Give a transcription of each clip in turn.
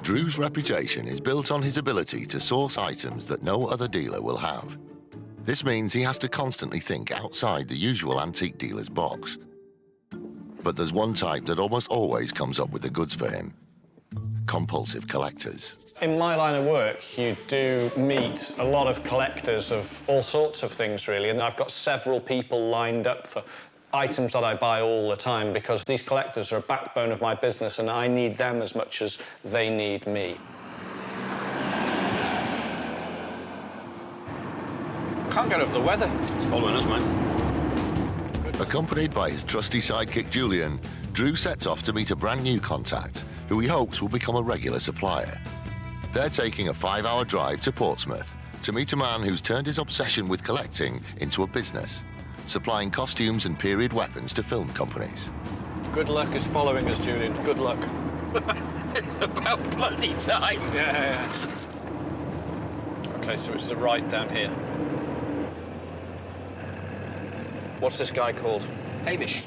Drew's reputation is built on his ability to source items that no other dealer will have. This means he has to constantly think outside the usual antique dealer's box. But there's one type that almost always comes up with the goods for him: compulsive collectors. In my line of work, you do meet a lot of collectors of all sorts of things, really, and I've got several people lined up for items that I buy all the time because these collectors are a backbone of my business and I need them as much as they need me. Can't get over the weather. It's following us, mate. Accompanied by his trusty sidekick Julian, Drew sets off to meet a brand new contact who he hopes will become a regular supplier. They're taking a 5-hour drive to Portsmouth to meet a man who's turned his obsession with collecting into a business, supplying costumes and period weapons to film companies. Good luck is following us, Julian. Good luck. It's about bloody time. Yeah. OK, so it's the right down here. What's this guy called? Hamish.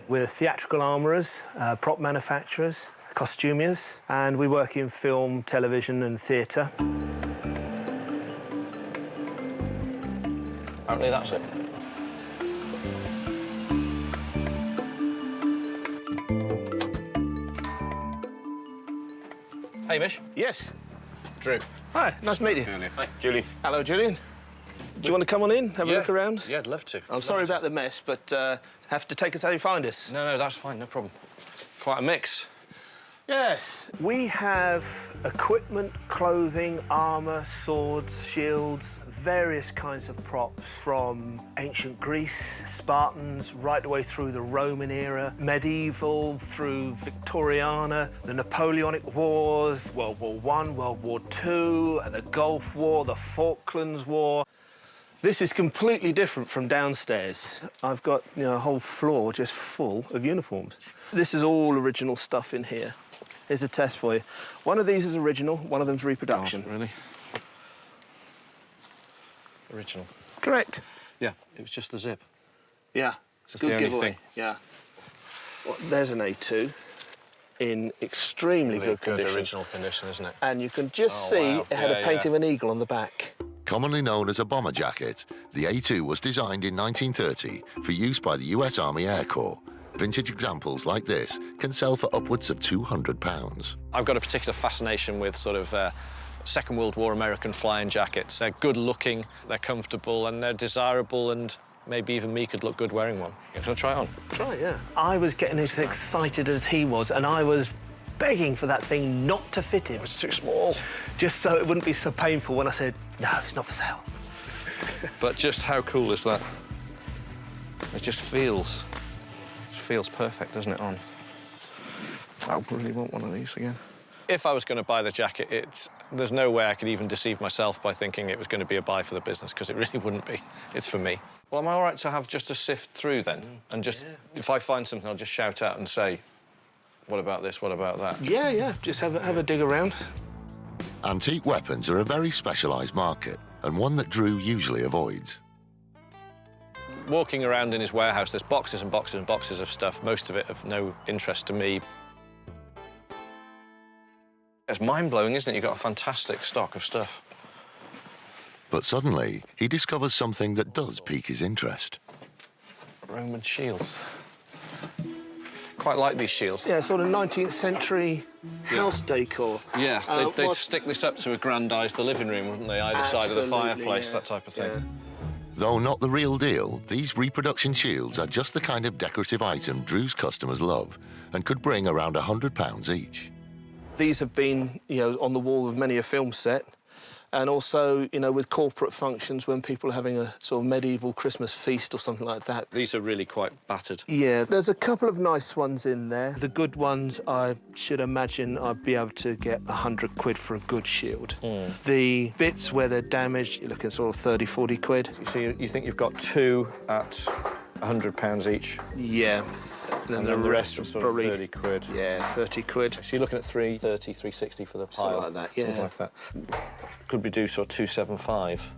We're theatrical armourers, prop manufacturers, costumiers, and we work in film, television and theatre. Apparently that's it. Hamish? Yes. Drew. Hi, nice to meet you. Hi, Julian. Hello, Julian. Do you want to come on in, have a look around? Yeah, I'd love to. I'm sorry about the mess, but have to take us how you find us. No, that's fine, no problem. Quite a mix. Yes. We have equipment, clothing, armour, swords, shields, various kinds of props from ancient Greece, Spartans, right the way through the Roman era, medieval, through Victoriana, the Napoleonic Wars, World War I, World War II, the Gulf War, the Falklands War. This is completely different from downstairs. I've got, a whole floor just full of uniforms. This is all original stuff in here. Here's a test for you. One of these is original, one of them's reproduction. Oh, really? Original. Correct. Yeah, it was just the zip. Yeah, it's a good the only giveaway. thing. Yeah. Well, there's an A2 in extremely good condition. Original condition, isn't it? And you can just see wow. it had a paint of an eagle on the back. Commonly known as a bomber jacket, the A2 was designed in 1930 for use by the US Army Air Corps. Vintage examples like this can sell for upwards of £200. I've got a particular fascination with sort of Second World War American flying jackets. They're good-looking, they're comfortable, and they're desirable, and maybe even me could look good wearing one. Can I try it on? Try, yeah. I was getting as excited as he was, and I was begging for that thing not to fit him. It's too small. Just so it wouldn't be so painful when I said, no, it's not for sale. But just how cool is that? It just feels perfect, doesn't it, on? I really want one of these again. If I was going to buy the jacket, there's no way I could even deceive myself by thinking it was going to be a buy for the business, because it really wouldn't be. It's for me. Well, am I all right to have just a sift through then? And just, if I find something, I'll just shout out and say, what about this, what about that? Yeah, just have a dig around. Antique weapons are a very specialised market, and one that Drew usually avoids. Walking around in his warehouse, there's boxes and boxes and boxes of stuff, most of it of no interest to me. It's mind-blowing, isn't it? You've got a fantastic stock of stuff. But suddenly, he discovers something that does pique his interest. Roman shields. Quite like these shields. Yeah, sort of 19th century house decor. Yeah, they'd stick this up to aggrandise the living room, wouldn't they? Either side of the fireplace, that type of thing. Yeah. Though not the real deal, these reproduction shields are just the kind of decorative item Drew's customers love and could bring around £100 each. These have been, on the wall of many a film set, and also, with corporate functions when people are having a sort of medieval Christmas feast or something like that. These are really quite battered. Yeah, there's a couple of nice ones in there. The good ones, I should imagine I'd be able to get £100 for a good shield. The bits where they're damaged, you're looking sort of 30, 40 quid. So you think you've got two at £100 each? Yeah. And then the rest are sort of 30 quid. Yeah, 30 quid. So you're looking at 330, 360 for the pile. Something like that, yeah. Something like that. Could we do sort of 275?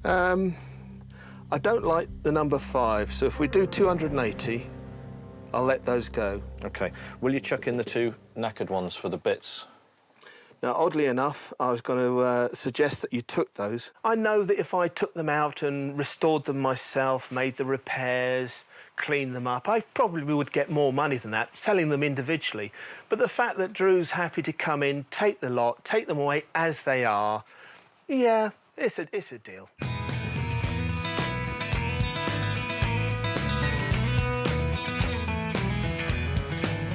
I don't like the number 5, so if we do 280, I'll let those go. OK. Will you chuck in the 2 knackered ones for the bits? Now, oddly enough, I was going to suggest that you took those. I know that if I took them out and restored them myself, made the repairs, cleaned them up, I probably would get more money than that, selling them individually. But the fact that Drew's happy to come in, take the lot, take them away as they are, yeah, it's a deal.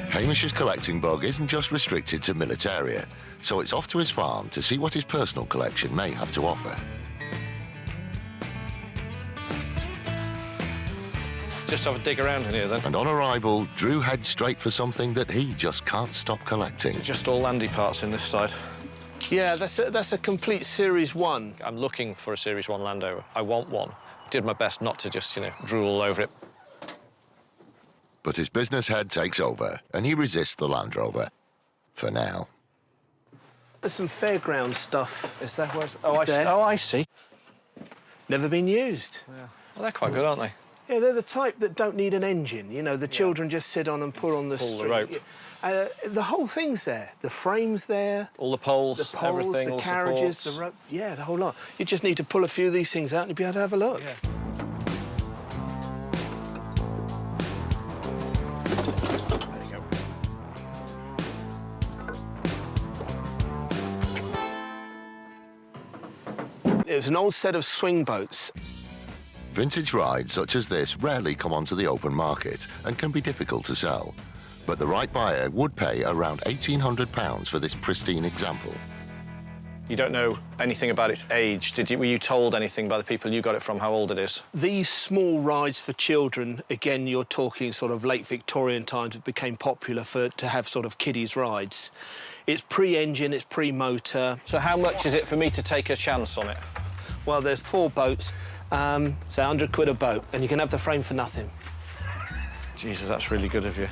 Hamish's collecting bug isn't just restricted to Militaria, so it's off to his farm to see what his personal collection may have to offer. Just have a dig around in here, then. And on arrival, Drew heads straight for something that he just can't stop collecting. Just all landy parts in this side. Yeah, that's a complete Series 1. I'm looking for a Series 1 Land Rover. I want one. Did my best not to just, drool all over it. But his business head takes over, and he resists the Land Rover. For now. There's some fairground stuff. Is that where... Oh, I see. Never been used. Yeah. Well, they're quite good, aren't they? Yeah, they're the type that don't need an engine. The children just sit on and pull on the Pull the string. rope. The whole thing's there. The frame's there. All the poles, everything, the all carriages, supports. the rope. Yeah, the whole lot. You just need to pull a few of these things out and you'll be able to have a look. Yeah. It was an old set of swing boats. Vintage rides such as this rarely come onto the open market and can be difficult to sell. But the right buyer would pay around £1,800 for this pristine example. You don't know anything about its age. Were you told anything by the people you got it from, how old it is? These small rides for children, again, you're talking sort of late Victorian times, it became popular to have sort of kiddies rides. It's pre-engine, it's pre-motor. So how much is it for me to take a chance on it? Well, there's 4 boats, so 100 quid a boat, and you can have the frame for nothing. Jesus, that's really good of you.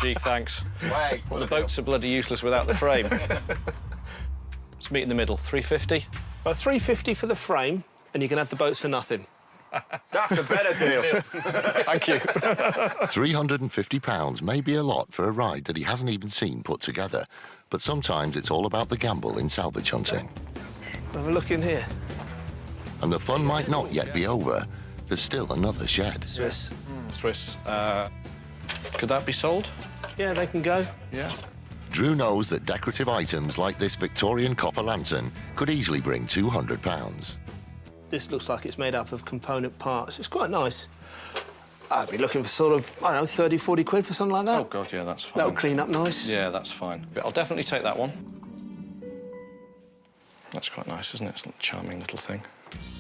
Gee, thanks. Wait. Well, the boats are bloody useless without the frame. Let's meet in the middle. 350? Well, 350 for the frame, and you can have the boats for nothing. That's a better deal. Thank you. £350 may be a lot for a ride that he hasn't even seen put together, but sometimes it's all about the gamble in salvage hunting. Have a look in here. And the fun might not yet be over. There's still another shed. Swiss. Swiss. Could that be sold? Yeah, they can go. Yeah. Drew knows that decorative items like this Victorian copper lantern could easily bring £200. This looks like it's made up of component parts. It's quite nice. I'd be looking for sort of, I don't know, 30, 40 quid for something like that. Oh, God, yeah, that's fine. That'll clean up nice. Yeah, that's fine. But I'll definitely take that one. That's quite nice, isn't it? It's a charming little thing.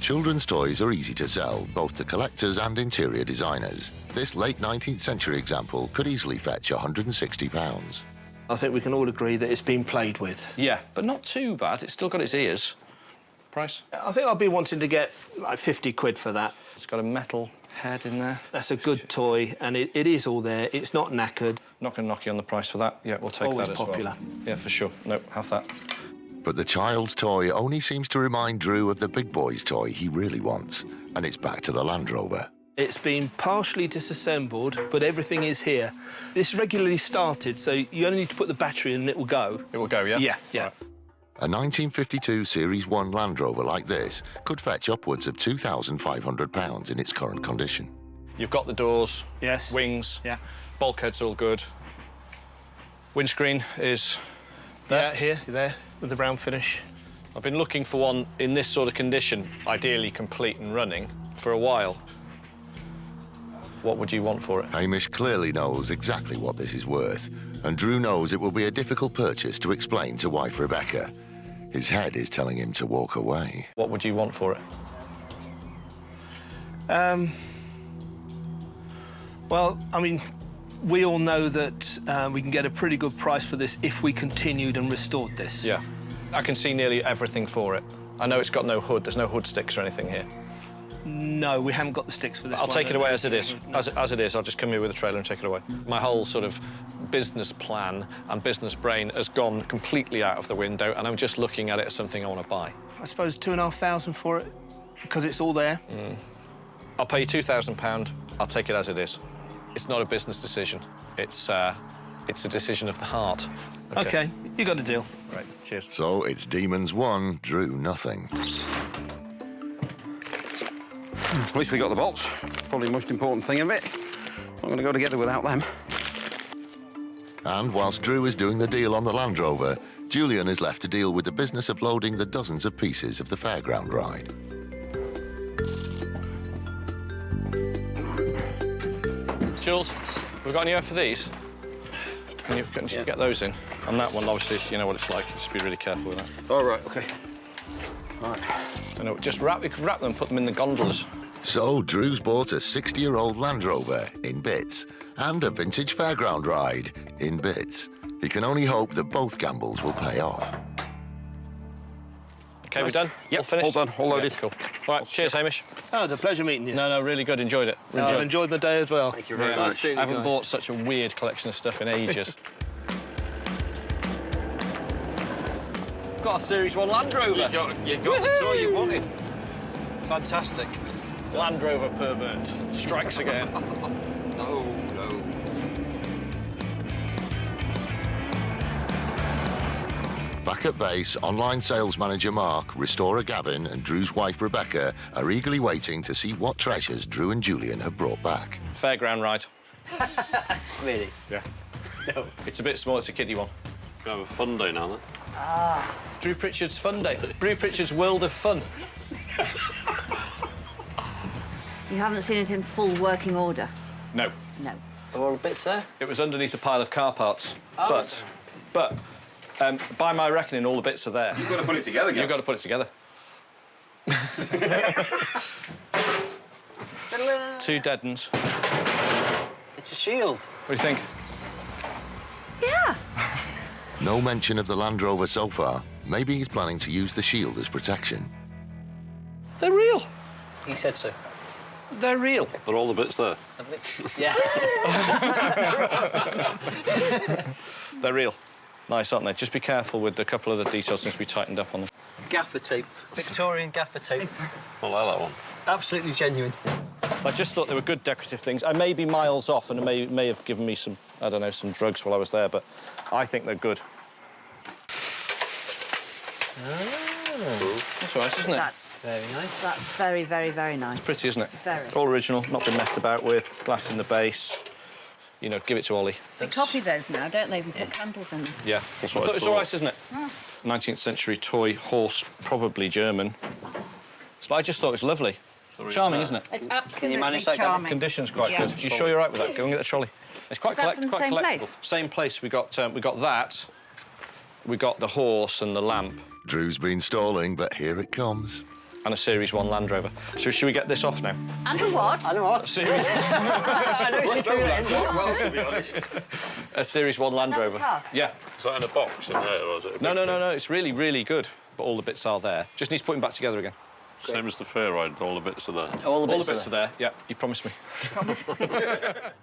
Children's toys are easy to sell, both to collectors and interior designers. This late 19th century example could easily fetch £160. I think we can all agree that it's been played with. Yeah, but not too bad. It's still got its ears. Price? I think I'll be wanting to get like 50 quid for that. It's got a metal head in there. That's a good toy, and it is all there. It's not knackered. Not going to knock you on the price for that. Yeah, we'll take Always that as popular. well. Yeah, for sure. No, have that. But the child's toy only seems to remind Drew of the big boy's toy he really wants, and it's back to the Land Rover. It's been partially disassembled, but everything is here. This regularly started, so you only need to put the battery in and it will go. It will go, yeah? Yeah, yeah. Right. A 1952 Series 1 Land Rover like this could fetch upwards of £2,500 in its current condition. You've got the doors, Yes. wings, Yeah. bulkhead's all good. Windscreen is there. Yeah, there, with the brown finish. I've been looking for one in this sort of condition, ideally complete and running, for a while. What would you want for it? Hamish clearly knows exactly what this is worth, and Drew knows it will be a difficult purchase to explain to wife Rebecca. His head is telling him to walk away. What would you want for it? Well, I mean, we all know that we can get a pretty good price for this if we continued and restored this. Yeah. I can see nearly everything for it. I know it's got no hood. There's no hood sticks or anything here. No, we haven't got the sticks for this I'll one. take it away as it is. As it is, I'll just come here with a trailer and take it away. My whole sort of business plan and business brain has gone completely out of the window, and I'm just looking at it as something I want to buy. I suppose £2,500 for it, because it's all there. I'll pay you £2,000. I'll take it as it is. It's not a business decision. It's a decision of the heart. Okay, you got a deal. Right, cheers. So it's Demons 1, Drew nothing. At least we got the bolts. Probably the most important thing of it. Not going to go together without them. And whilst Drew is doing the deal on the Land Rover, Julian is left to deal with the business of loading the dozens of pieces of the fairground ride. Jules, we've got anywhere for these? Can you get those in? And that one, obviously, you know what it's like. Just be really careful with that. All right, OK. All right. So no, just wrap them, put them in the gondolas. So Drew's bought a 60-year-old Land Rover in bits and a vintage fairground ride in bits. He can only hope that both gambles will pay off. OK, we done? Yep, All finished? all done, all loaded. Yeah, cool. All right, cheers, Hamish. Oh, it's a pleasure meeting you. No, really good. Enjoyed it. I've enjoyed my day as well. Thank you very much. I haven't bought such a weird collection of stuff in ages. Got a Series 1 Land Rover. You got the toy you wanted. Fantastic. Land Rover pervert strikes again. No. Back at base, online sales manager Mark, restorer Gavin and Drew's wife Rebecca are eagerly waiting to see what treasures Drew and Julian have brought back. Fairground ride. Really? Yeah. No. It's a bit small, it's a kiddie one. Have a fun day now, then. Drew Pritchard's Fun Day. Drew Pritchard's World of Fun. You haven't seen it in full working order? No. No. Are all the bits there? It was underneath a pile of car parts. But by my reckoning, all the bits are there. You've got to put it together, You've got to put it together. Two dead uns. It's a shield. What do you think? Yeah. No mention of the Land Rover so far. Maybe he's planning to use the shield as protection. They're real. He said so. They're real. Are all the bits there? Yeah. They're real. Nice, aren't they? Just be careful with a couple of the details since we tightened up on them. Gaffer tape. Victorian gaffer tape. I like that one. Absolutely genuine. I just thought they were good decorative things. I may be miles off and it may have given me some, I don't know, some drugs while I was there, but I think they're good. That's all right, isn't it? That's very nice. That's very, very, very nice. Pretty, isn't it? Very. All original, not been messed about with, glass in the base. You know, give it to Ollie. They copy those now, don't they? And put candles in them. Yeah, That's what I it's thought. all right, isn't it? 19th century toy horse, probably German. So I just thought it was lovely. Charming, isn't it? It's absolutely manage that, charming. Condition's quite Yeah. good. You sure you're right with that? Go and get the trolley. It's quite Is that from the quite same collectible. place? Same place. We got that. We got the horse and the lamp Drew's been stalling, but here it comes. and a Series 1 Land Rover. So should we get this off now? And a what? I know what. Series, I know you should do it. Well, to be honest. a Series 1 Land Another Rover. car? Yeah. Is that in a box in there, or is it? No. It's really, really good. But all the bits are there. Just needs putting back together again. Same as the fair ride, all the bits are there. All the bits are there. Yeah, you promised me.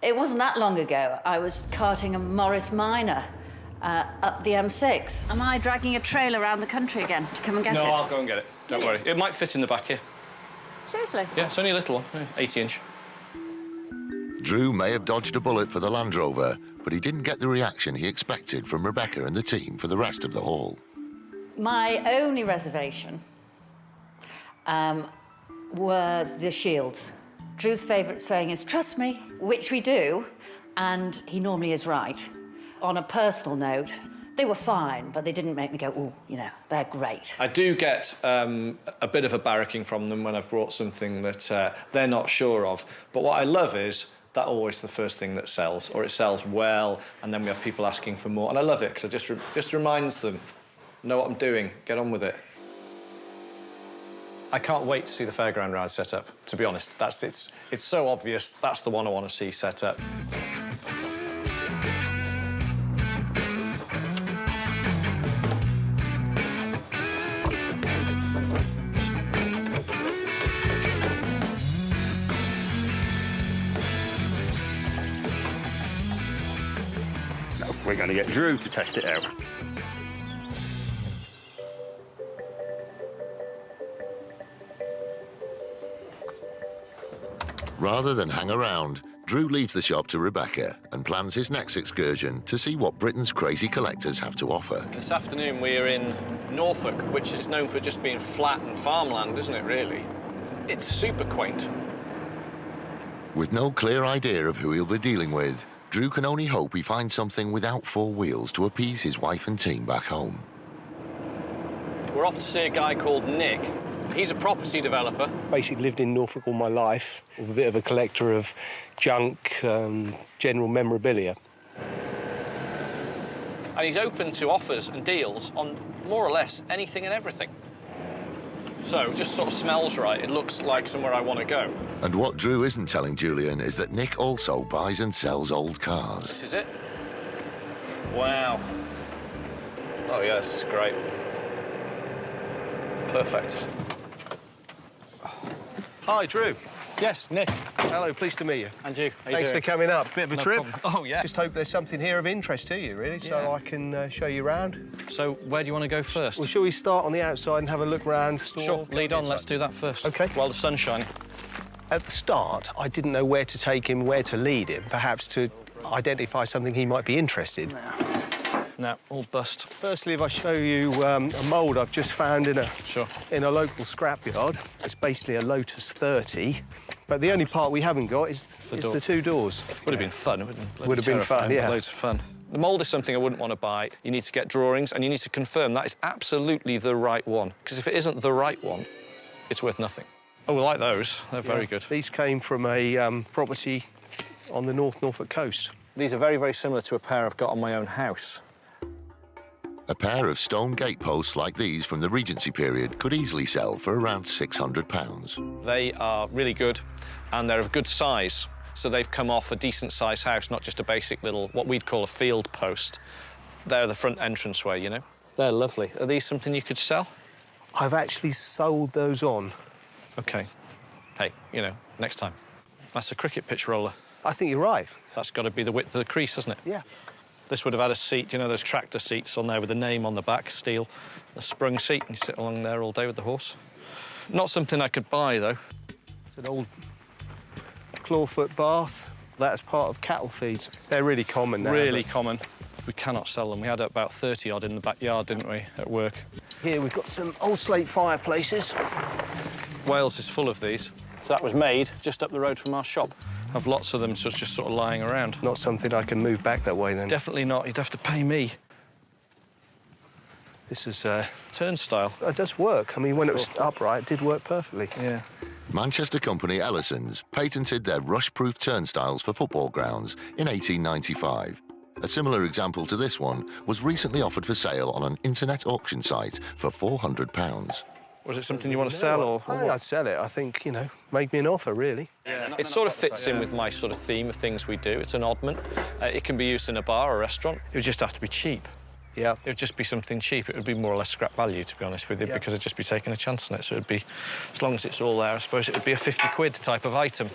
It wasn't that long ago. I was carting a Morris Minor up the M6. Am I dragging a trailer around the country again to come and get No, it? I'll go and get it. Don't worry. It might fit in the back here. Seriously? Yeah, it's only a little one, 80-inch. Drew may have dodged a bullet for the Land Rover, but he didn't get the reaction he expected from Rebecca and the team for the rest of the haul. My only reservation were the shields. Drew's favourite saying is, trust me, which we do, and he normally is right. On a personal note, they were fine, but they didn't make me go, ooh, you know, they're great. I do get a bit of a barracking from them when I've brought something that they're not sure of. But what I love is that always the first thing that sells, or it sells well, and then we have people asking for more. And I love it, because it just reminds them, know what I'm doing, get on with it. I can't wait to see the fairground ride set up, to be honest. It's so obvious, that's the one I want to see set up. We're going to get Drew to test it out. Rather than hang around, Drew leaves the shop to Rebecca and plans his next excursion to see what Britain's crazy collectors have to offer. This afternoon we're in Norfolk, which is known for just being flat and farmland, isn't it, really? It's super quaint. With no clear idea of who he'll be dealing with, Drew can only hope he finds something without four wheels to appease his wife and team back home. We're off to see a guy called Nick. He's a property developer. Basically lived in Norfolk all my life. I'm a bit of a collector of junk, general memorabilia. And he's open to offers and deals on more or less anything and everything. So it just sort of smells right. It looks like somewhere I want to go. And what Drew isn't telling Julian is that Nick also buys and sells old cars. This is it. Wow. Oh, yeah, this is great. Perfect. Hi, Drew. Yes, Nick. Hello, pleased to meet you. And you. How you Thanks doing? for coming up. Bit of a No trip. problem. Oh, yeah. Just hope there's something here of interest to you, really, so Yeah. I can show you around. So where do you want to go first? Well, shall we start on the outside and have a look round? Sure, lead on. Let's do that first. OK. While the sun's shining. At the start, I didn't know where to take him, where to lead him, perhaps to identify something he might be interested in. No, all bust. Firstly, if I show you a mould I've just found in a local scrapyard. It's basically a Lotus 30, but the only part we haven't got is door. the two doors. Would have been fun. Would have been fun, yeah. Loads of fun. The mould is something I wouldn't want to buy. You need to get drawings, and you need to confirm that is absolutely the right one. Because if it isn't the right one, it's worth nothing. Oh, we like those. They're very good. These came from a property on the North Norfolk coast. These are very, very similar to a pair I've got on my own house. A pair of stone gateposts like these from the Regency period could easily sell for around £600. They are really good, and they're of good size. So they've come off a decent-sized house, not just a basic little, what we'd call a field post. They're the front entranceway, you know? They're lovely. Are these something you could sell? I've actually sold those on. OK. Hey, you know, next time. That's a cricket pitch roller. I think you're right. That's got to be the width of the crease, hasn't it? Yeah. This would have had a seat, you know, those tractor seats on there with the name on the back, steel, a sprung seat, and you sit along there all day with the horse. Not something I could buy, though. It's an old clawfoot bath. That's part of cattle feeds. They're really common now. Really common. We cannot sell them. We had about 30 odd in the backyard, didn't we, at work? Here we've got some old slate fireplaces. Wales is full of these. So that was made just up the road from our shop. Have lots of them, so it's just sort of lying around. Not something I can move back that way, then. Definitely not. You'd have to pay me. This is... Turnstile. It does work. I mean, when it was upright, it did work perfectly. Yeah. Manchester company Ellison's patented their rush-proof turnstiles for football grounds in 1895. A similar example to this one was recently offered for sale on an internet auction site for £400. Was it something you want to sell, or what? I'd sell it. I think, you know, make me an offer, really. It sort of fits in with my sort of theme of things we do. It's an oddment. It can be used in a bar or a restaurant. It would just have to be cheap. Yeah. It would just be something cheap. It would be more or less scrap value, to be honest with you, because it'd just be taking a chance on it. So it'd be, as long as it's all there, I suppose it would be a 50 quid type of item.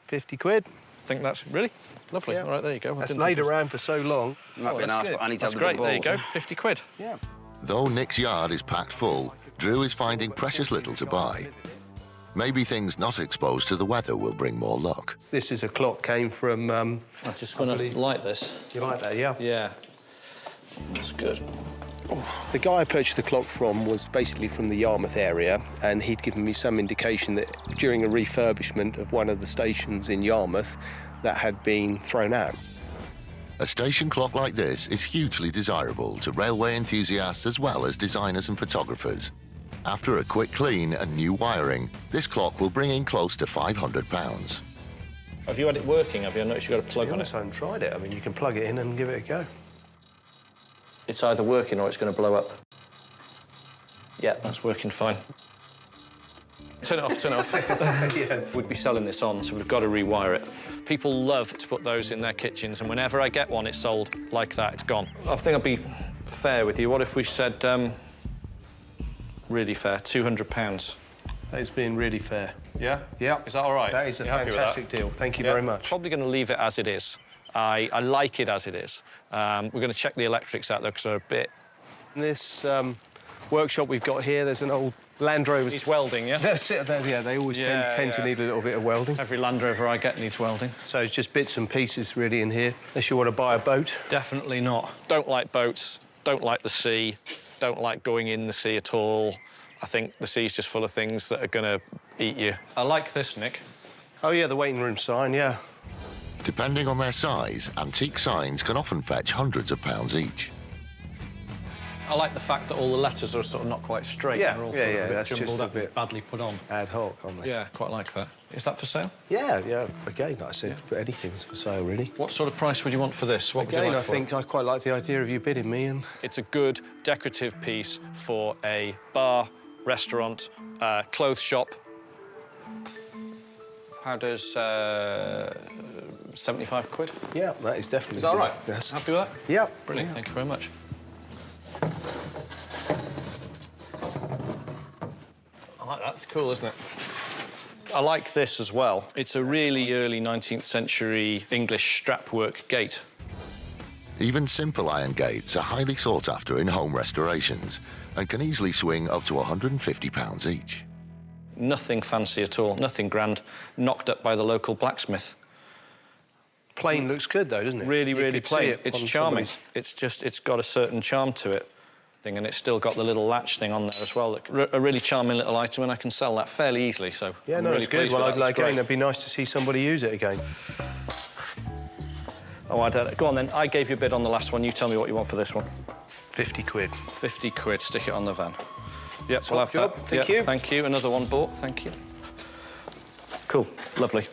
50 quid. I think that's really lovely. Yeah. All right, there you go. That's laid around for so long. Might be an arse, but I need to That's have the great. big There you balls. go. 50 quid. Yeah. Though Nick's yard is packed full, Drew is finding precious little to buy. Maybe things not exposed to the weather will bring more luck. This is a clock came from... I'm just going to light this. You like that, yeah? Yeah. That's good. The guy I purchased the clock from was basically from the Yarmouth area, and he'd given me some indication that during a refurbishment of one of the stations in Yarmouth, that had been thrown out. A station clock like this is hugely desirable to railway enthusiasts as well as designers and photographers. After a quick clean and new wiring, this clock will bring in close to £500. Have you had it working? Have you noticed you've got a plug on Honest, it? I haven't tried it. I mean, you can plug it in and give it a go. It's either working or it's going to blow up. Yeah, that's working fine. Turn it off, turn it off. Yes. We'd be selling this on, so we've got to rewire it. People love to put those in their kitchens, and whenever I get one, it's sold like that, it's gone. I think I'll be fair with you. What if we said, really fair, £200? That is being really fair. Yeah? Yeah. Is that all right? That is a You happy with fantastic deal. Thank you very much. Probably going to leave it as it is. I like it as it is. We're going to check the electrics out, though, because they're a bit... This workshop we've got here, there's an old Land Rover. He's welding, yeah? That's it, yeah, they always tend to need a little bit of welding. Every Land Rover I get needs welding. So it's just bits and pieces really in here, unless you want to buy a boat. Definitely not. Don't like boats, don't like the sea, don't like going in the sea at all. I think the sea's just full of things that are going to eat you. I like this, Nick. Oh, yeah, the waiting room sign, yeah. Depending on their size, antique signs can often fetch hundreds of pounds each. I like the fact that all the letters are sort of not quite straight. Yeah, They're all yeah, sort of yeah, a bit that's jumbled just a up and bit badly put on. Ad hoc, aren't they? Yeah, quite like that. Is that for sale? Yeah, yeah. Again, like I said, anything's for sale, really. What sort of price would you want for this? What would you Again, like I for think I quite like the idea of you bidding me, and It's a good decorative piece for a bar, restaurant, clothes shop. How does 75 quid? yeah, that is definitely. Is that all good. right? Yes. Happy with that? Yeah. Brilliant, thank you very much. I like that, it's cool, isn't it? I like this as well. It's a really early 19th century English strapwork gate. Even simple iron gates are highly sought after in home restorations and can easily swing up to £150 each. Nothing fancy at all, nothing grand, knocked up by the local blacksmith. Plain looks good, though, doesn't it? Really, You really could see plain. it It's on charming. somebody's- It's got a certain charm to it. And it's still got the little latch thing on there as well. A really charming little item, and I can sell that fairly easily, so Yeah, I'm no, really it's good. pleased Well, with that. It's again, great. it'd be nice to see somebody use it again. Oh, I don't. Go on then. I gave you a bid on the last one. You tell me what you want for this one. 50 quid. 50 quid. Stick it on the van. Yep, we'll have job. that. Thank Yep, you. Thank you. Another one bought. Thank you. Cool. Lovely.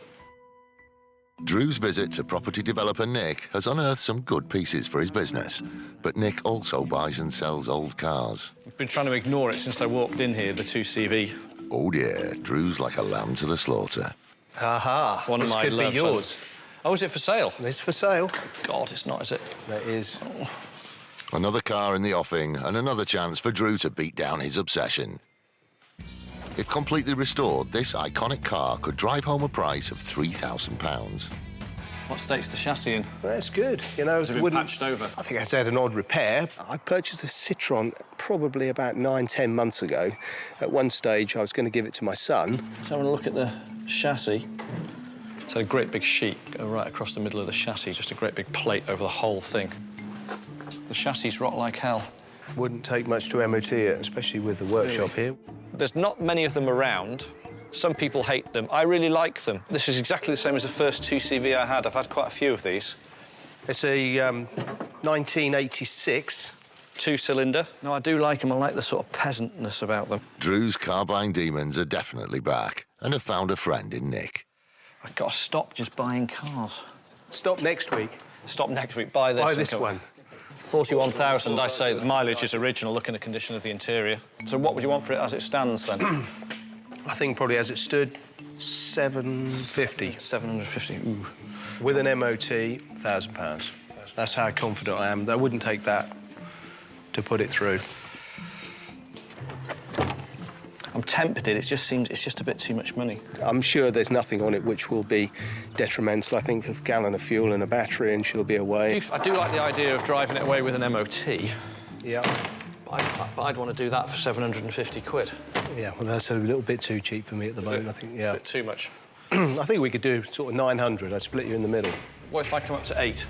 Drew's visit to property developer Nick has unearthed some good pieces for his business, but Nick also buys and sells old cars. We've been trying to ignore it since I walked in here, the 2CV. Oh dear, Drew's like a lamb to the slaughter. Aha. One of this my could loves. be yours. Oh, is it for sale? It's for sale. God, it's not, is it? That is. Another car in the offing and another chance for Drew to beat down his obsession. If completely restored, this iconic car could drive home a price of £3,000. What state's the chassis in? That's good. You know, Has it been patched over? I think it's had an odd repair. I purchased a Citroën probably about 9-10 months ago. At one stage, I was going to give it to my son. Let's have a look at the chassis. It's had a great big sheet go right across the middle of the chassis, just a great big plate over the whole thing. The chassis rot like hell. Wouldn't take much to MOT it, especially with the workshop here. There's not many of them around. Some people hate them. I really like them. This is exactly the same as the first 2CV I had. I've had quite a few of these. It's a 1986. Two-cylinder. No, I do like them. I like the sort of peasantness about them. Drew's car buying demons are definitely back and have found a friend in Nick. I've got to stop just buying cars. Stop next week. Stop next week, buy this. Buy and this go. one. 41,000, I say. The mileage is original. Look in the condition of the interior. So what would you want for it as it stands, then? I think probably as it stood, 750. 750. Ooh. With an MOT, £1,000. That's how confident I am. I wouldn't take that to put it through. I'm tempted. It just seems it's just a bit too much money. I'm sure there's nothing on it which will be detrimental. I think a gallon of fuel and a battery and she'll be away. I do like the idea of driving it away with an MOT. Yeah. I'd want to do that for 750 quid. Yeah, well, that's a little bit too cheap for me at the moment, it? I think, yeah. A bit too much. I think we could do sort of 900. I'd split you in the middle. What if I come up to 8?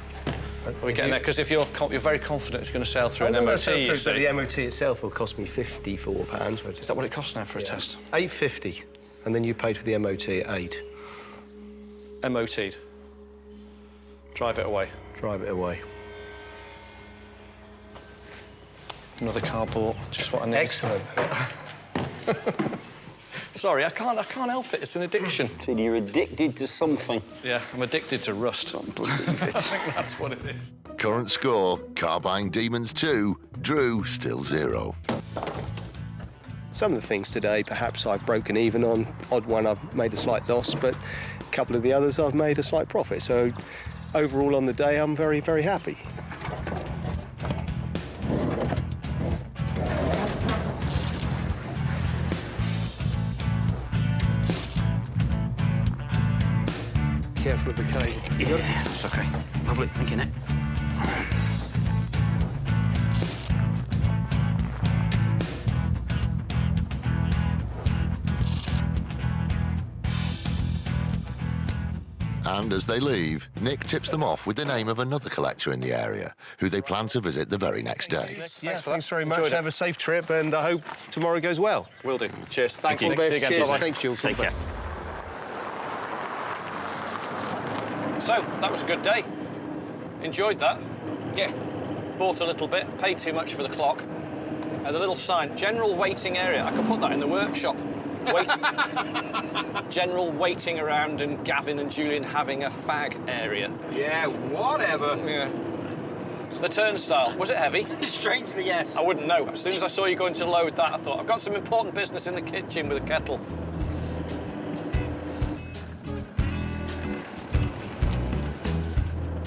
Are we getting there? Because if you're very confident it's going to sail through an MOT, you see. The MOT itself will cost me £54. Is that what it costs now for a test? £850, and then you paid for the MOT at £8. MOT'd. Drive it away. Drive it away. Another car bought. Just what I need. Excellent. Sorry, I can't help it. It's an addiction. So you're addicted to something. Yeah, I'm addicted to rust. I think that's what it is. Current score, car buying demons 2, Drew still 0. Some of the things today, perhaps I've broken even on. Odd one, I've made a slight loss, but a couple of the others I've made a slight profit. So overall on the day, I'm very, very happy. Careful with the cable. Yeah, it's OK. Lovely. Thank you, Nick. And as they leave, Nick tips them off with the name of another collector in the area, who they plan to visit the very next day. Yeah, thanks very much. Enjoyed it. Have a safe trip, and I hope tomorrow goes well. Will do. Cheers. Thanks, All Nick. the See you best. again. Cheers. Bye-bye. Thanks, Jules. Take care. So, that was a good day. Enjoyed that. Yeah. Bought a little bit, paid too much for the clock. The little sign, general waiting area. I could put that in the workshop. General waiting around and Gavin and Julian having a fag area. Yeah, whatever. Yeah. The turnstile, was it heavy? Strangely, yes. I wouldn't know. As soon as I saw you going to load that, I thought, I've got some important business in the kitchen with a kettle.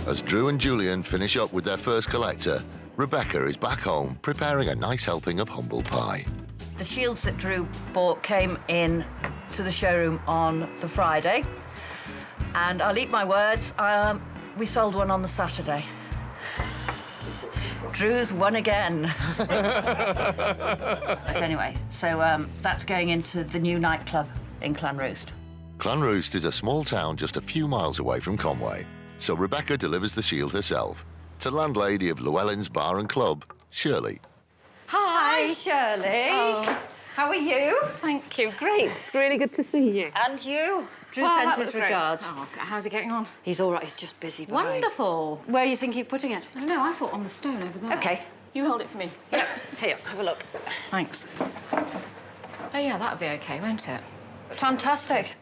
As Drew and Julian finish up with their first collector, Rebecca is back home preparing a nice helping of humble pie. The shields that Drew bought came in to the showroom on the Friday, and I'll eat my words, we sold one on the Saturday. Drew's won again. But anyway, so that's going into the new nightclub in Clanroost. Clanroost is a small town just a few miles away from Conway, so Rebecca delivers the shield herself to landlady of Llewellyn's Bar and Club, Shirley. Hi, Shirley. Oh. How are you? Thank you. Great. It's really good to see you. And you. Drew Well, sends that his was great. regards. Oh, how's he getting on? He's all right, he's just busy. Behind. Wonderful. Where are you thinking of putting it? I don't know, I thought on the stone over there. OK. You hold it for me. Yep. Here, have a look. Thanks. Oh, yeah, that'll be OK, won't it? Fantastic.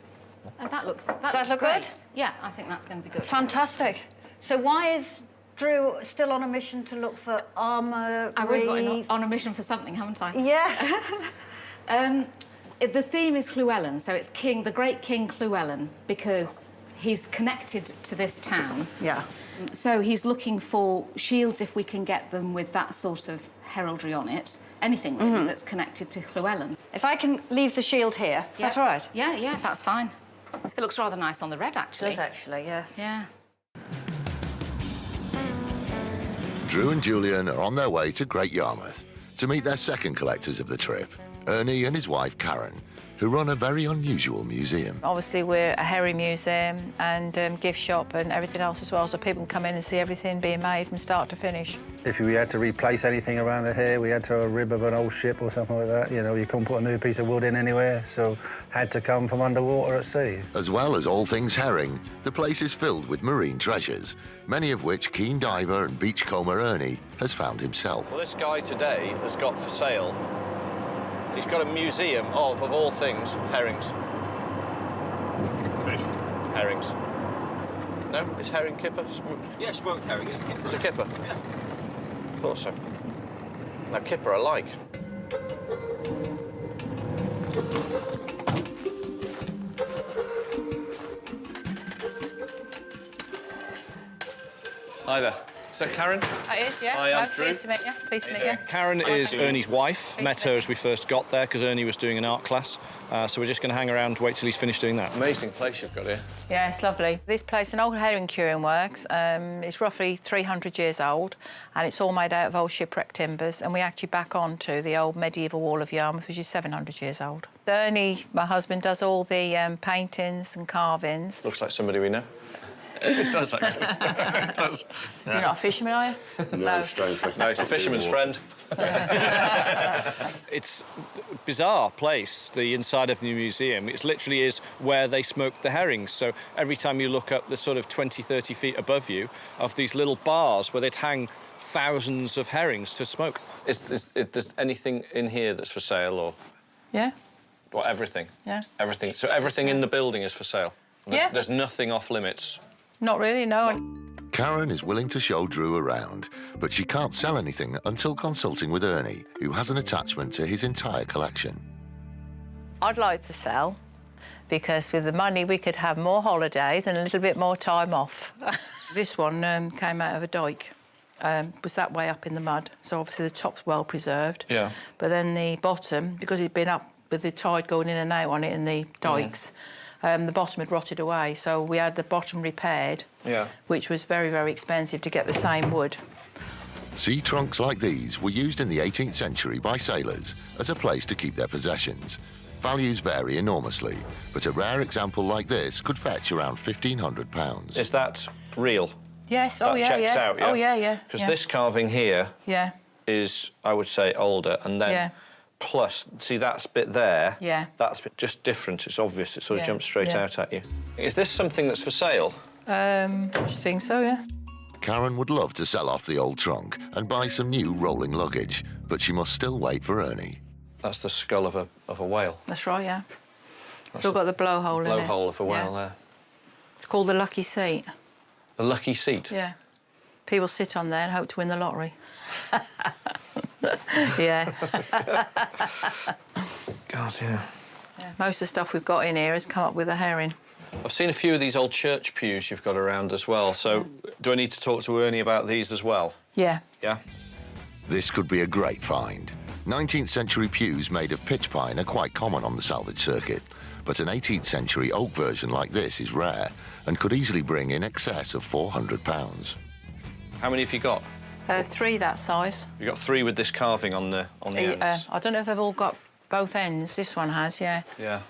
Oh, that looks look great. good? Yeah, I think that's going to be good. Fantastic. So why is Drew still on a mission to look for armour? I've always got on a mission for something, haven't I? Yes. The theme is Llewellyn, so it's the great King Llewellyn, because he's connected to this town. Yeah. So he's looking for shields, if we can get them with that sort of heraldry on it. Anything really that's connected to Llewellyn. If I can leave the shield here, is that all right? Yeah, that's fine. It looks rather nice on the red, actually. It does, actually, yes. Yeah. Drew and Julian are on their way to Great Yarmouth to meet their second collectors of the trip, Ernie and his wife Karen, who run a very unusual museum. Obviously, we're a herring museum and gift shop and everything else as well, so people can come in and see everything being made from start to finish. If we had to replace anything around here, we had to a rib of an old ship or something like that. You know, you couldn't put a new piece of wood in anywhere, so had to come from underwater at sea. As well as all things herring, the place is filled with marine treasures, many of which keen diver and beachcomber Ernie has found himself. Well, this guy today has got for sale, he's got a museum of all things, herrings. Fish. Herrings. No? Is herring kipper? Yeah, smoked herring. It's a kipper? Yeah. Thought so. Now, kipper I like. Hi there. Is that Karen? It is, yeah. Hi, I'm Drew. Pleased to meet you. Pleased to meet you. Karen is Ernie's wife. Met her as we first got there because Ernie was doing an art class. So we're just going to hang around, wait till he's finished doing that. Amazing place you've got here. Yeah, it's lovely. This place, an old herring curing works. It's roughly 300 years old, and it's all made out of old shipwreck timbers, and we actually back on to the old medieval wall of Yarmouth, which is 700 years old. Ernie, my husband, does all the paintings and carvings. Looks like somebody we know. It does, actually. It does. You're not a fisherman, are you? No, strangely. No, it's a fisherman's friend. It's a bizarre place, the inside of the museum. It literally is where they smoked the herrings. So every time you look up the sort of 20, 30 feet above you of these little bars where they'd hang thousands of herrings to smoke. Is there anything in here that's for sale or...? Yeah. What, everything? Yeah. Everything. So everything in the building is for sale? Yeah. There's nothing off limits? Not really, no. Karen is willing to show Drew around, but she can't sell anything until consulting with Ernie, who has an attachment to his entire collection. I'd like to sell, because with the money we could have more holidays and a little bit more time off. This one came out of a dike. Was that way up in the mud, so obviously the top's well preserved. Yeah. But then the bottom, because it'd been up with the tide going in and out on it in the dikes, the bottom had rotted away, so we had the bottom repaired, which was very, very expensive to get the same wood. Sea trunks like these were used in the 18th century by sailors as a place to keep their possessions. Values vary enormously, but a rare example like this could fetch around £1,500. Is that real? Yes, That checks out, yeah? Oh, yeah. Because this carving here Yeah. is, I would say, older, and then plus, see that bit there? Yeah. That's just different. It's obvious. It sort of jumps straight Yeah. out at you. Is this something that's for sale? I think so, yeah. Karen would love to sell off the old trunk and buy some new rolling luggage, but she must still wait for Ernie. That's the skull of a whale. That's right, yeah. Still got the blowhole in it. Blowhole of a whale there. It's called the lucky seat. The lucky seat? Yeah. People sit on there and hope to win the lottery. Yeah. God, yeah. Most of the stuff we've got in here has come up with a herring. I've seen a few of these old church pews you've got around as well, so do I need to talk to Ernie about these as well? Yeah. Yeah? This could be a great find. 19th century pews made of pitch pine are quite common on the salvage circuit, but an 18th century oak version like this is rare and could easily bring in excess of £400. How many have you got? 3 that size. You've got 3 with this carving on the ends. I don't know if they've all got both ends. This one has, yeah. Yeah.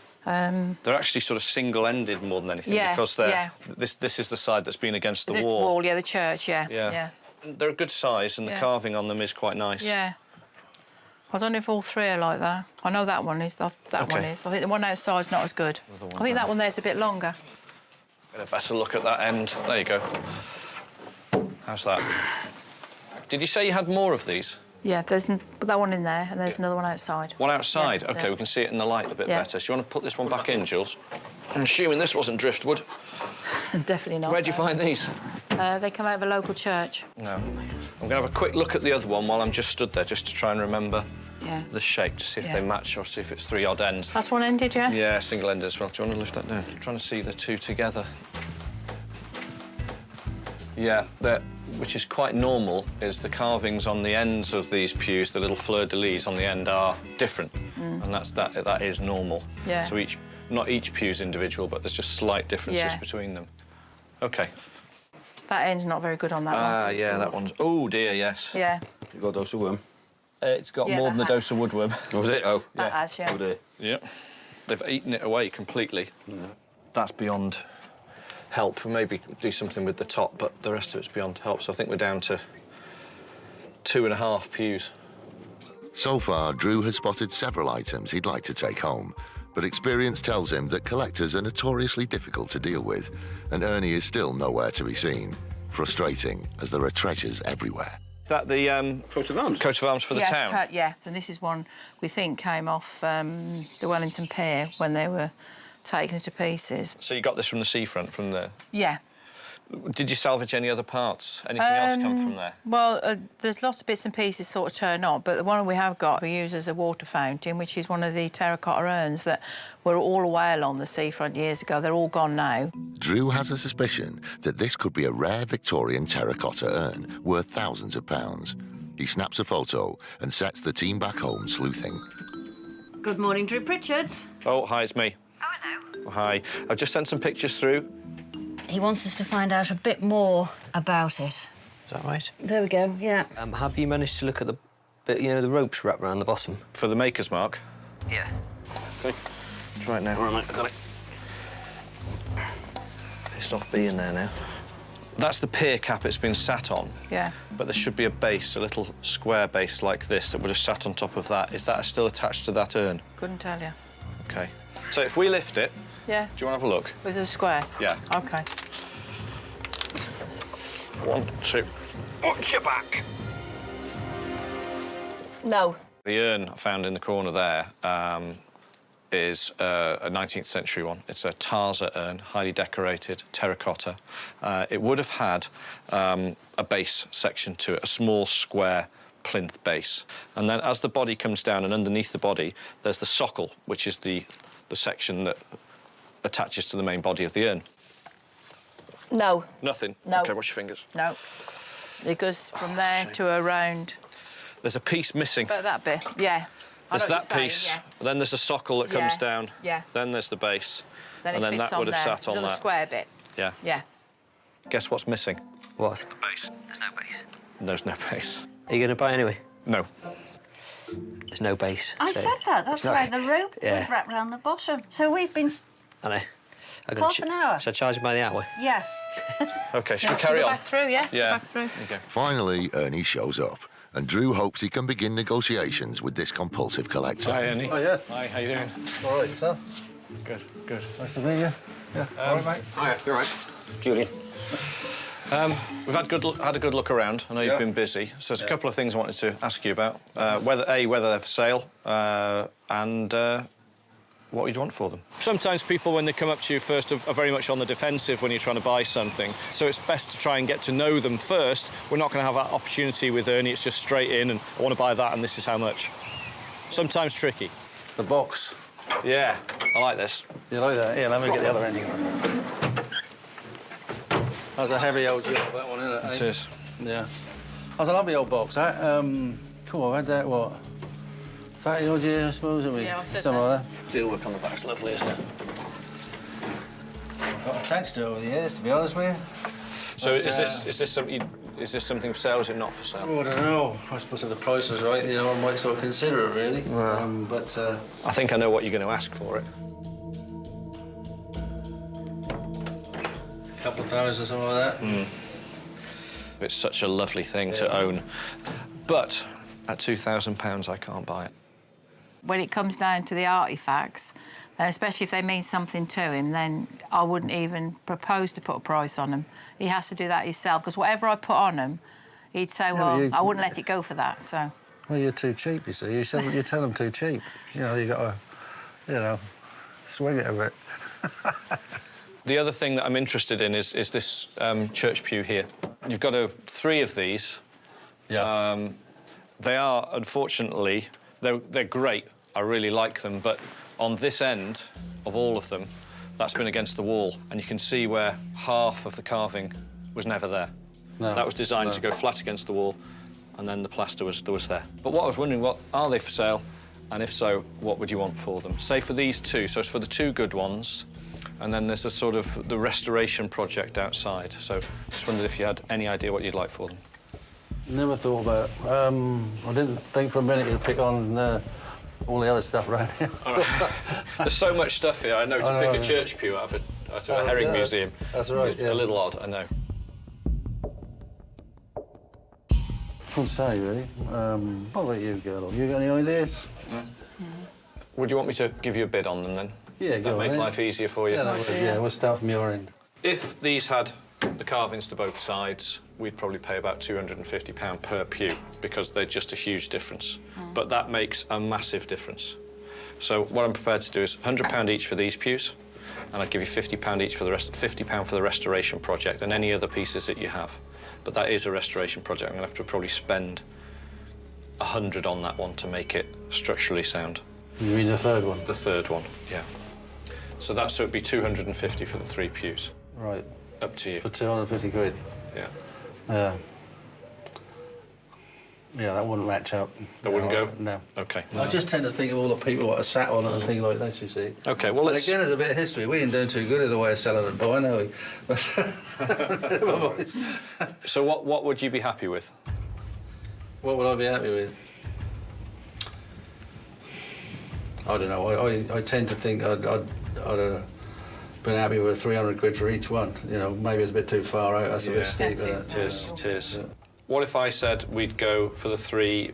They're actually sort of single-ended more than anything because they're this is the side that's been against the wall. Yeah, the church, yeah. They're a good size and the carving on them is quite nice. Yeah. I don't know if all 3 are like that. I know that one is. One is. I think the one outside's not as good. I think that one there's a bit longer. Get a better look at that end. There you go. How's that? Did you say you had more of these? Yeah, there's that one in there, and there's another one outside. One outside? Yeah, OK, we can see it in the light a bit better. So you want to put this one back in, Jules? I'm assuming this wasn't driftwood. Definitely not. Where'd you find these? They come out of a local church. No. I'm going to have a quick look at the other one while I'm just stood there, just to try and remember Yeah. the shape, to see if they match or see if it's 3 odd ends. That's one ended, yeah? Yeah, single-ended as well. Do you want to lift that down? I'm trying to see the 2 together. Yeah, which is quite normal, is the carvings on the ends of these pews, the little fleur-de-lis on the end are different, and that is normal. Yeah. So not each pew's individual, but there's just slight differences between them. OK. That end's not very good on that one. Ah, yeah, that one's... Oh, dear, yes. Yeah. You got a dose of worm? It's got more than a dose of woodworm. Was it? Oh. That has, yeah. Oh, dear. Yeah. They've eaten it away completely. Yeah. That's beyond help. Maybe do something with the top, but the rest of it's beyond help. So I think we're down to 2.5 pews. So far, Drew has spotted several items he'd like to take home, but experience tells him that collectors are notoriously difficult to deal with, and Ernie is still nowhere to be seen. Frustrating, as there are treasures everywhere. Is that the coat of arms? Coat of arms for the town? Yeah, so this is one we think came off the Wellington Pier when they were taken to pieces. So you got this from the seafront, from the... Yeah. Did you salvage any other parts? Anything else come from there? Well, there's lots of bits and pieces sort of turn up, but the one we have got we use as a water fountain, which is one of the terracotta urns that were all the way along the seafront years ago. They're all gone now. Drew has a suspicion that this could be a rare Victorian terracotta urn worth thousands of pounds. He snaps a photo and sets the team back home sleuthing. Good morning, Drew Pritchard. Oh, hi, it's me. Oh, hello. Hi. I've just sent some pictures through. He wants us to find out a bit more about it. Is that right? There we go, yeah. Have you managed to look at the bit, you know, the ropes wrapped around the bottom? For the maker's mark? Yeah. OK. Try it now. All right, mate, I got it. Pissed off being there now. That's the pier cap it's been sat on. Yeah. But there should be a base, a little square base like this that would have sat on top of that. Is that still attached to that urn? Couldn't tell you. OK. So if we lift it... Yeah. Do you want to have a look? With a square? Yeah. OK. 1, 2. Watch your back. No. The urn I found in the corner there is a 19th century one. It's a tarza urn, highly decorated, terracotta. It would have had a base section to it, a small square plinth base. And then as the body comes down and underneath the body, there's the socle, which is the section that attaches to the main body of the urn. No. Nothing? No. OK, wash your fingers. No. It goes from there to around... There's a piece missing. About that bit, yeah. There's that piece, then there's a socle that comes down, then there's the base, then and then fits that would have there. sat on There's that. a square bit. Yeah. Yeah. Guess what's missing? What? The base. There's no base. There's no base. Are you going to buy anyway? No. There's no base. I so said that. That's it's not- why the rope Yeah. was wrapped around the bottom. So we've been... I know. Half an hour. Should I charge you by the hour? Yes. OK, should we carry on? Back through, yeah? Yeah. Back through. Okay. Finally, Ernie shows up, and Drew hopes he can begin negotiations with this compulsive collector. Hi, Ernie. Oh, yeah. Hi, how you doing? All right, yourself? Good, good. Nice to meet you. Yeah. All right, mate. Hiya, you all right? Julian. We've had a good look around. I know you've been busy, so there's a couple of things I wanted to ask you about. Whether they're for sale, and what you'd want for them. Sometimes people, when they come up to you first, are very much on the defensive when you're trying to buy something. So it's best to try and get to know them first. We're not going to have that opportunity with Ernie. It's just straight in, and I want to buy that, and this is how much. Sometimes tricky. The box. Yeah, I like this. You like that? Yeah, let me get the other ending on it. That's a heavy old job, that one, isn't it? It is. Yeah. That's a lovely old box. Cool, I've had that, what, 30 odd years, I suppose, haven't we? Yeah, I said something that. like that. Steel work on the back's lovely, isn't it? I've got attached to it over the years, to be honest with you. So But, is this something for sale? Or is it not for sale? Oh, I don't know. I suppose if the price is right, you know, I might sort of consider it, really. I think I know what you're going to ask for it. A couple of thousand, something like that. It's such a lovely thing to own. But at £2,000, I can't buy it. When it comes down to the artefacts, and especially if they mean something to him, then I wouldn't even propose to put a price on them. He has to do that himself, because whatever I put on them, he'd say, well, I wouldn't let it go for that, so... Well, you're too cheap, you see. You tell them too cheap. You know, you got to, you know, swing it a bit. The other thing that I'm interested in is this church pew here. You've got 3 of these. Yeah. They are, unfortunately, they're great. I really like them, but on this end of all of them, that's been against the wall, and you can see where half of the carving was never there. No, that was designed to go flat against the wall, and then the plaster was there. But what I was wondering, what are they for sale? And if so, what would you want for them? Say for these 2, so it's for the 2 good ones, and then there's a sort of the restoration project outside. So just wondered if you had any idea what you'd like for them. Never thought about it. I didn't think for a minute you'd pick on all the other stuff around here. There's so much stuff here. I know to pick a church pew out of a herring museum. That's right, It's a little odd, I know. Couldn't say, really. What about you, girl? You got any ideas? Would you want me to give you a bid on them, then? Yeah, that makes life easier for you. Yeah, we'll start from your end. If these had the carvings to both sides, we'd probably pay about £250 per pew, because they're just a huge difference. But that makes a massive difference. So what I'm prepared to do is £100 each for these pews, and I'd give you £50 each for the rest, £50 for the restoration project and any other pieces that you have. But that is a restoration project. I'm going to have to probably spend 100 on that one to make it structurally sound. You mean the third one? The third one, yeah. So it'd be 250 for the 3 pews. Right. Up to you. For 250 quid? Yeah. Yeah. Yeah, that wouldn't match up. That wouldn't go? No. OK. I just tend to think of all the people that are sat on it and things like that, you see. OK, well, let's... Again, there's a bit of history. We ain't doing too good in the way of selling it, but I know. So what would you be happy with? What would I be happy with? I don't know. I tend to think I'd been happy with 300 quid for each one. You know, maybe it's a bit too far out. That's a bit steep. It is. Yeah. What if I said we'd go for the 3?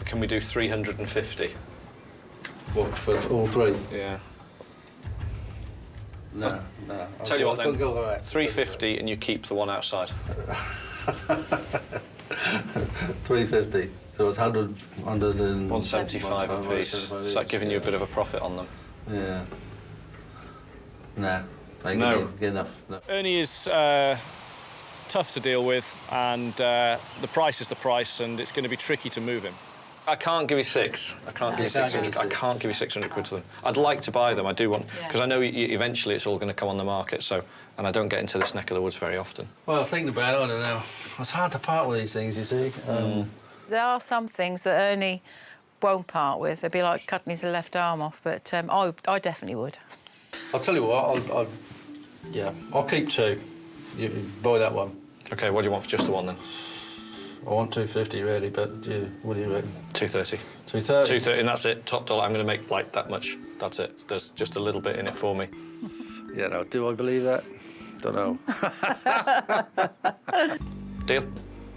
Can we do 350? What, for all 3? Yeah. No. Tell you what then. 350, and you keep the one outside. 350. So it's 175 a piece. Is that giving you a bit of a profit on them? Yeah. Nah. Ain't No. Good enough. No. Ernie is tough to deal with, and the price is the price, and it's going to be tricky to move him. I can't give you 6. I can't give you 600. I can't give you 600 quid to them. I'd like to buy them. I do want, because I know eventually it's all going to come on the market. So, and I don't get into this neck of the woods very often. Well, thinking about it, I don't know. It's hard to part with these things, you see. There are some things that Ernie won't part with. It'd be like cutting his left arm off, but I definitely would. I'll tell you what. I'll keep 2. You buy that one. OK, what do you want for just the one then? I want 250 really, but what do you reckon? 230. 230? 230, and that's it. Top dollar. I'm going to make like that much. That's it. There's just a little bit in it for me. Yeah, no, do I believe that? Don't know. Deal?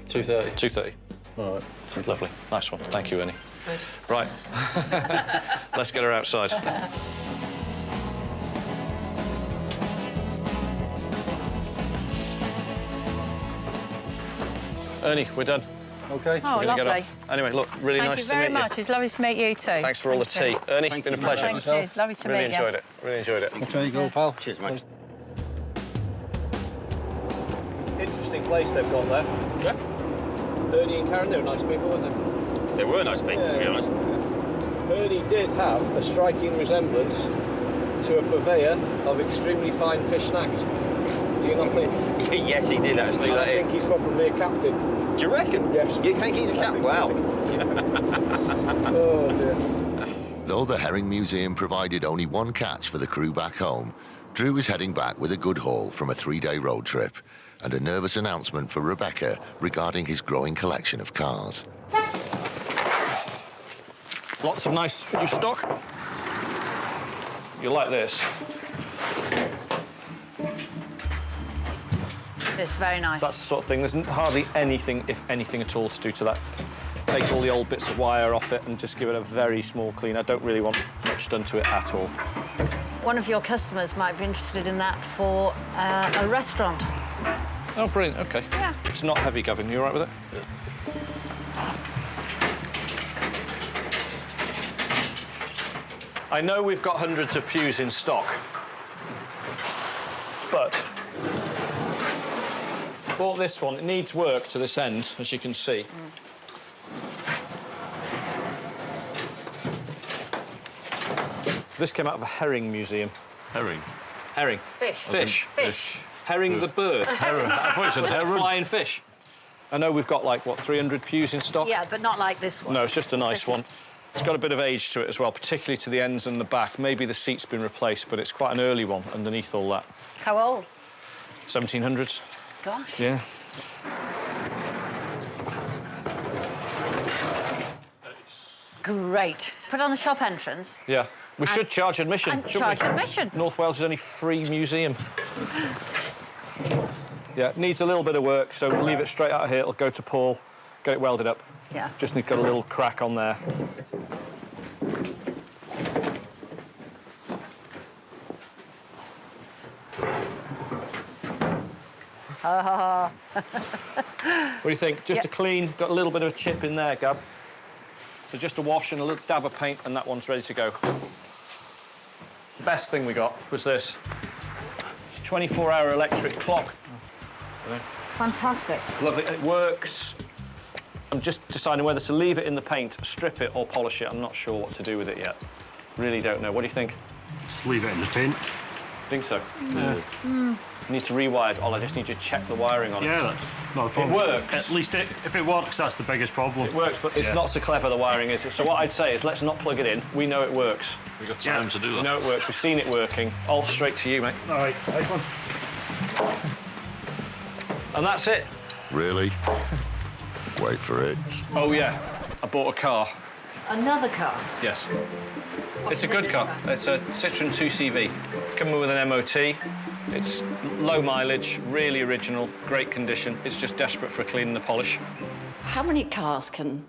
230. 230. All right. Lovely. Nice one. Thank you, Ernie. Right. Let's get her outside. Ernie, we're done. OK. Oh, We're gonna lovely. get off. Anyway, look, really Thank nice you to meet very much. It's lovely to meet you too. Thanks for all the tea. Ernie, it's been a pleasure. Thank you. Lovely to Really meet enjoyed you. it. Really enjoyed it. There you go, pal. Cheers, mate. Interesting place they've got there. Yeah. Ernie and Karen, they were nice people, weren't they? They were nice people, to be honest. Ernie did have a striking resemblance to a purveyor of extremely fine fish snacks. Do you not think? Yes, he did, actually, I think he's probably a captain. Do you reckon? Yes. You think he's a captain? Wow. Oh, dear. Though the Herring Museum provided only one catch for the crew back home, Drew is heading back with a good haul from a 3-day road trip and a nervous announcement for Rebecca regarding his growing collection of cars. Lots of nice new stock. You like this? It's very nice. That's the sort of thing. There's hardly anything, if anything at all, to do to that. Take all the old bits of wire off it and just give it a very small clean. I don't really want much done to it at all. One of your customers might be interested in that for a restaurant. Oh, brilliant. OK. Yeah. It's not heavy, Gavin. You all right with it? I know we've got hundreds of pews in stock, but bought this one. It needs work to this end, as you can see. This came out of a herring museum. Herring? Herring. Fish. Fish. Herring the bird. Herring. I thought you said herring. Flying fish. I know we've got, like, what, 300 pews in stock? Yeah, but not like this one. No, it's just a nice This one. is- It's got a bit of age to it as well, particularly to the ends and the back. Maybe the seat's been replaced, but it's quite an early one underneath all that. How old? 1700s. Gosh. Yeah. Great. Put on the shop entrance. Yeah. We should charge admission, And shouldn't charge we? admission. North Wales is only free museum. Yeah, needs a little bit of work, so we'll leave it straight out of here. It'll go to Paul, get it welded up. Yeah. Just need to get a little crack on there. What do you think? Just a clean, got a little bit of a chip in there, Gav. So just a wash and a little dab of paint and that one's ready to go. The best thing we got was this. 24-hour electric clock. Fantastic. Lovely, it works. I'm just deciding whether to leave it in the paint, strip it or polish it. I'm not sure what to do with it yet. Really don't know. What do you think? Just leave it in the paint. Think so? Yeah. Need to rewire it. I just need you to check the wiring on it. Yeah, that's not a problem. It works. At least if it works, that's the biggest problem. It works, but it's not so clever, the wiring is. So what I'd say is let's not plug it in. We know it works. We've got time to do that. We know it works. We've seen it working. All straight to you, mate. All right, nice one. And that's it. Really? Wait for it. Oh, yeah. I bought a car. Another car. Yes. What's It's a the good this car. one? It's a Citroën 2CV. Coming with an MOT. It's low mileage, really original, great condition. It's just desperate for a clean and a polish. How many cars can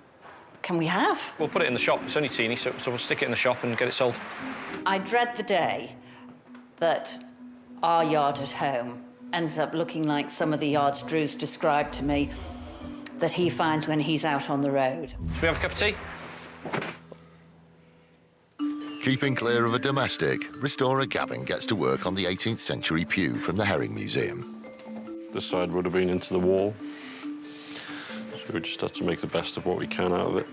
we have? We'll put it in the shop. It's only teeny, so we'll stick it in the shop and get it sold. I dread the day that our yard at home ends up looking like some of the yards Drew's described to me that he finds when he's out on the road. Should we have a cup of tea? Keeping clear of a domestic, restorer Gavin gets to work on the 18th century pew from the Herring Museum. This side would have been into the wall. So we just have to make the best of what we can out of it.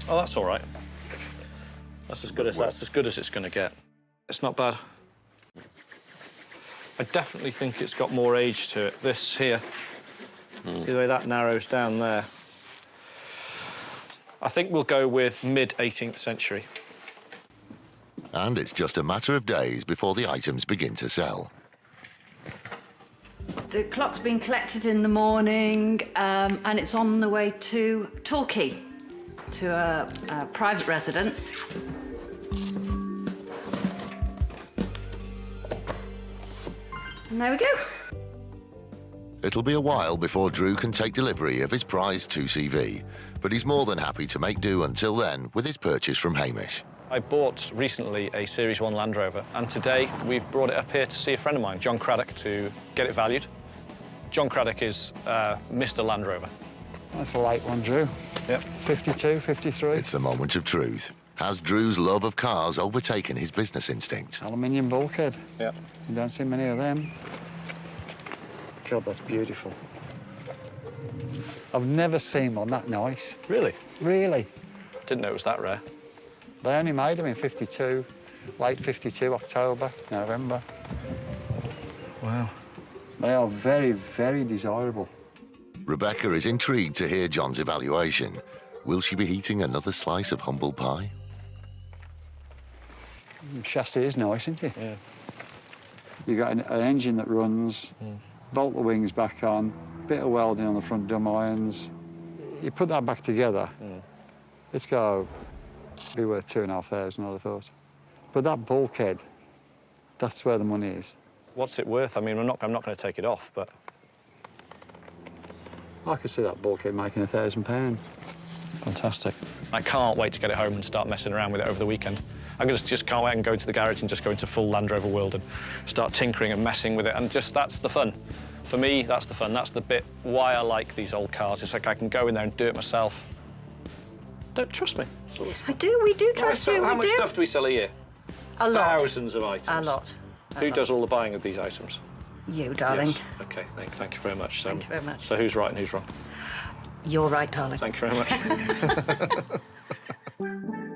Oh, that's all right. That's as good as it's going to get. It's not bad. I definitely think it's got more age to it. This here, see the way that narrows down there. I think we'll go with mid-18th century. And it's just a matter of days before the items begin to sell. The clock's been collected in the morning, and it's on the way to Torquay, to a private residence. And there we go. It'll be a while before Drew can take delivery of his prized 2CV, but he's more than happy to make do until then with his purchase from Hamish. I bought recently a Series 1 Land Rover, and today we've brought it up here to see a friend of mine, John Craddock, to get it valued. John Craddock is Mr. Land Rover. That's a late one, Drew. Yep. 52, 53. It's the moment of truth. Has Drew's love of cars overtaken his business instinct? Aluminium bulkhead. Yep. You don't see many of them. God, that's beautiful. I've never seen one that nice. Really? Really. Didn't know it was that rare. They only made them in 52, late 52, October, November. Wow. They are very, very desirable. Rebecca is intrigued to hear John's evaluation. Will she be eating another slice of humble pie? The chassis is nice, isn't it? Yeah. You've got an engine that runs, bolt the wings back on, bit of welding on the front drum irons. You put that back together, it's got to be worth 2,500, I'd have thought. But that bulkhead, that's where the money is. What's it worth? I mean, I'm not going to take it off, but... I could see that bulkhead making £1,000. Fantastic. I can't wait to get it home and start messing around with it over the weekend. I just can't wait and go to the garage and just go into full Land Rover world and start tinkering and messing with it, and just that's the fun. For me, that's the fun. That's the bit why I like these old cars. It's like I can go in there and do it myself. Don't trust me. I do, we do trust you, How we much do. stuff do we sell a year? A lot. Thousands of items. A lot. Who does all the buying of these items? You, darling. Yes. OK, thank you very much. Thank you very much. So who's right and who's wrong? You're right, darling. Thank you very much.